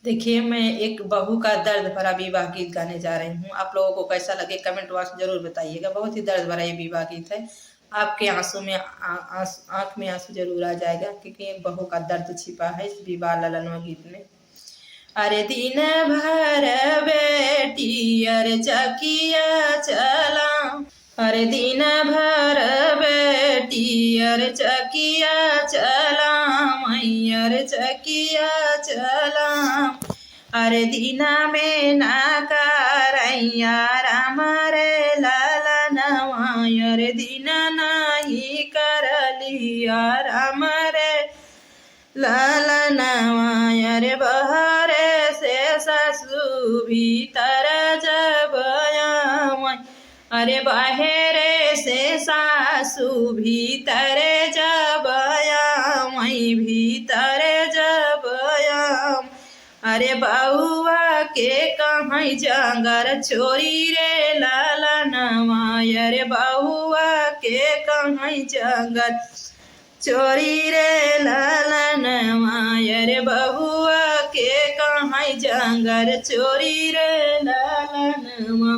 देखिए, मैं एक बहू का दर्द भरा विवाह गीत गाने जा रही हूँ। आप लोगों को कैसा लगे कमेंट बॉक्स जरूर बताइएगा। बहुत ही दर्द भरा ये विवाह गीत है। आपके आंसू में आंख में आंसू जरूर आ जाएगा, क्योंकि एक बहू का दर्द छिपा है इस विवाह ललनवा गीत में। अरे दिन भर बेटी अरे चकिया चला, अरे दिन भर बेटी अरे चकिया चला, मैयर चकिया चला। अरे दीना में ना करैया राम रे ललनवा, अरे दीना नहीं करलिया राम रे ललनवा। अरे बहरे से ससु भीतर जब आवे, अरे बाहरे से सासु भीतर जब आवे, भीतर जब आवे। अरे बउआ के कहीं जंगर छोरी रे ललनवा, अरे बउआ के कहीं जंगर चोरी रे ललनवा, अरे बहुआ के कहीं जंगर चोरी रे ललनवा।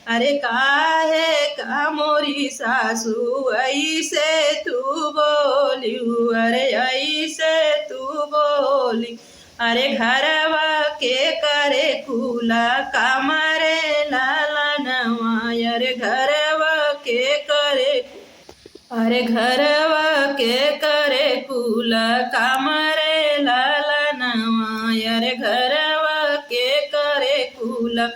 अरे काहे का मोरी सासू ऐसे तू बोली, अरे ऐसे तू बोली। अरे घरवा के करे खुला कमरे ललनवा, अरे घरवा के करे, अरे घरवा के करे कुला कामरे ललनवा, अरे घरवा के करे कुला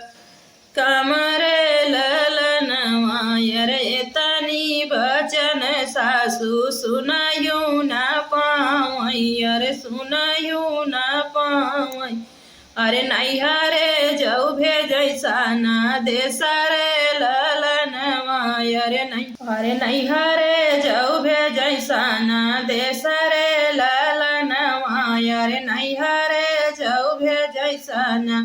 कामरे ललनवा। अरे तनी बचन सासू सुनायू ना पावई, अरे सुनायू ना पावई। अरे नैहरे जाऊ भेजैसा ना देसरे ललनवा, अरे नैहरे जाऊ भेजैसा ना देसरे ललनवा, अरे नैहरे जाऊ भेजैसा ना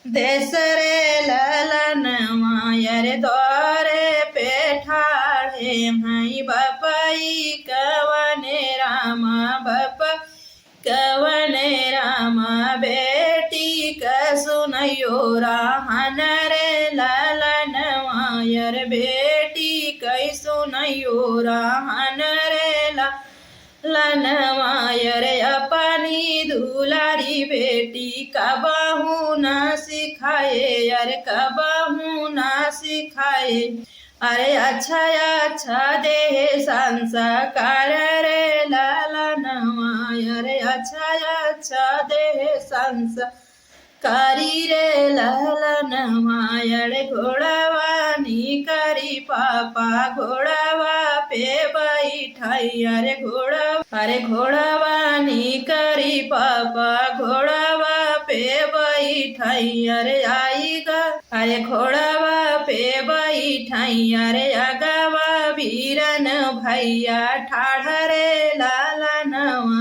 देसरे ललनवा। अरे द्वारे पे ठाढ़े भाई बपई कवने रामा, बप कवने रामा। बेटी का सुनयो राहन रे ललनवा, अरे बेटी कई सुनयो राहन रे ललनवा। अरे अपनी दुलारी बेटी कबहू ना सिखाए, अरे कबहू ना सिखाए। अरे अच्छा अच्छा देह संस्कार रे ललनवा, अरे अच्छा अच्छा देह संस्कारी रे ललनवा। अरे घोड़ावानी करी पापा घोड़ावा पे बैठाई, अरे घोड़ावानी करी पापा घोड़ावा पे बैठाई। अरे आईगा अरे घोड़ावा पे बैठाई, अरे अगवा वीरन भैया ठाढ़ रे ललनवा,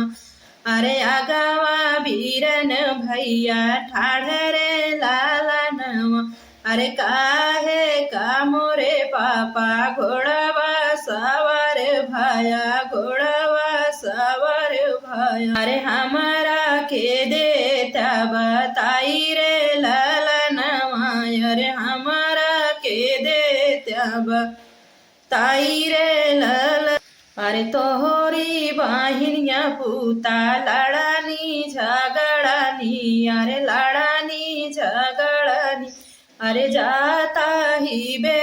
अरे अगवा वीरन भैया ठाढ़ रे ललनवा। अरे काहे का मोरे पापा घोड़ावा सवार भाया, घोड़ावा सवार भाया। अरे हमारा के देता बताई रे ललनवा, अरे हमारा के देता बताई रे लल। अरे तोहरी बहिनिया पूता लड़ानी झगड़ानी, अरे लड़ानी झगड़ानी। अरे जाता ही बे